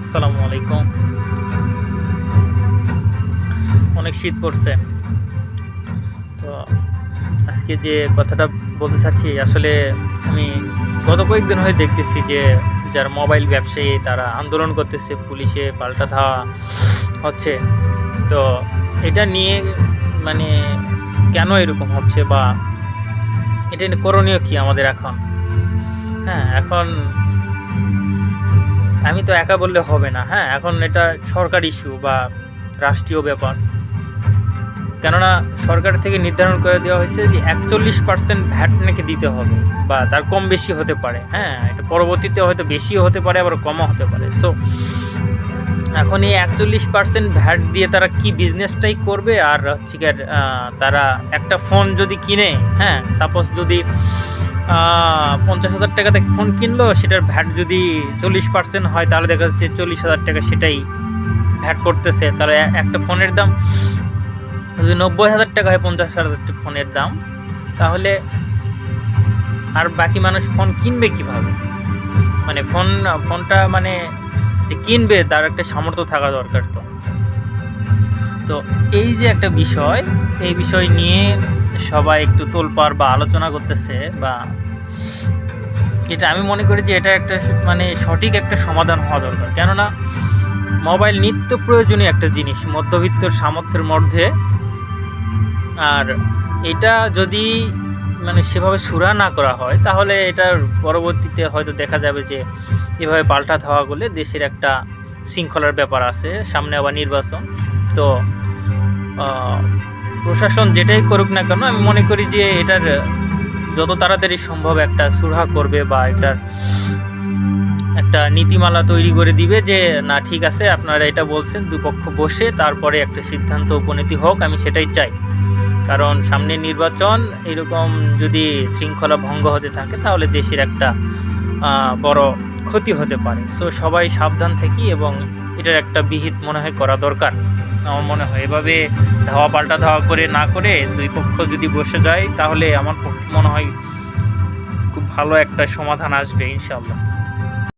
আসসালামু আলাইকুম। অনেক শীত পড়ছে। তো আজকে যে কথাটা বলতে চাচ্ছি, আসলে আমি গত কয়েকদিন হয়ে দেখতেছি যে যারা মোবাইল ব্যবসায়ী তারা আন্দোলন করতেছে, পুলিশে পাল্টা ধাওয়া হচ্ছে। তো এটা নিয়ে মানে কেন এরকম হচ্ছে, বা এটা নিয়ে করণীয় কি আমাদের এখন? হ্যাঁ, এখন আমি তো একা বললে হবে না। হ্যাঁ, এখন এটা সরকার ইস্যু বা রাষ্ট্রীয় ব্যাপার। কেননা সরকার থেকে নির্ধারণ করে দেওয়া হয়েছে যে 41% ভ্যাট নাকি দিতে হবে, বা তার কম বেশি হতে পারে। হ্যাঁ, এটা পরবর্তীতে হয়তো বেশিও হতে পারে, আবার কমও হতে পারে। সো এখন এই 41% ভ্যাট দিয়ে তারা কি বিজনেসটাই করবে? আর হচ্ছে কি, তারা একটা ফোন যদি কিনে, হ্যাঁ, সাপোজ যদি 50,000 টাকাতে ফোন কিনলো, সেটার ভ্যাট যদি 40% হয়, তাহলে দেখা যাচ্ছে 40,000 টাকা সেটাই ভ্যাট পড়তেছে। তাহলে একটা ফোনের দাম যদি 90,000 টাকা হয়, 50,000 ফোনের দাম, তাহলে আর বাকি মানুষ ফোন কিনবে কিভাবে? মানে ফোনটা মানে যে কিনবে তার একটা সামর্থ্য থাকা দরকার। তো এই যে একটা বিষয়, এই বিষয় নিয়ে সবাই একটু তোলপাড় বা আলোচনা করতেছে, বা এটা আমি মনে করি যে এটা একটা মানে সঠিক একটা সমাধান হওয়া দরকার। কেননা মোবাইল নিত্য প্রয়োজনীয় একটা জিনিস মধ্যবিত্তর সামর্থ্যের মধ্যে। আর এটা যদি মানে সেভাবে সুরা না করা হয়, তাহলে এটার পরবর্তীতে হয়তো দেখা যাবে যে এভাবে পাল্টা ধাওয়া করলে দেশের একটা শৃঙ্খলার ব্যাপার আছে, সামনে আবার নির্বাচন। তো প্রশাসন যেটাই করুক না কেন, আমি মনে করি যে এটার যত তাড়াতাড়ি সম্ভব একটা সুরাহা করবে, বা এটার একটা নীতিমালা তৈরি করে দিবে যে না, ঠিক আছে, আপনারা এটা বলছেন, দুপক্ষ বসে তারপরে একটা সিদ্ধান্ত উপনীতি হোক। আমি সেটাই চাই। কারণ সামনে নির্বাচন, এরকম যদি শৃঙ্খলা ভঙ্গ হতে থাকে তাহলে দেশের একটা বড় ক্ষতি হতে পারে। সো সবাই সাবধান থাকি, এবং এটার একটা বিহিত মনে হয় করা দরকার। আমার মনে হয় এভাবে ধাওয়া পাল্টা ধাওয়া করে না করে দুই পক্ষ যদি বসে যায়, তাহলে আমার পক্ষে মনে হয় খুব ভালো একটা সমাধান আসবে ইনশাআল্লাহ।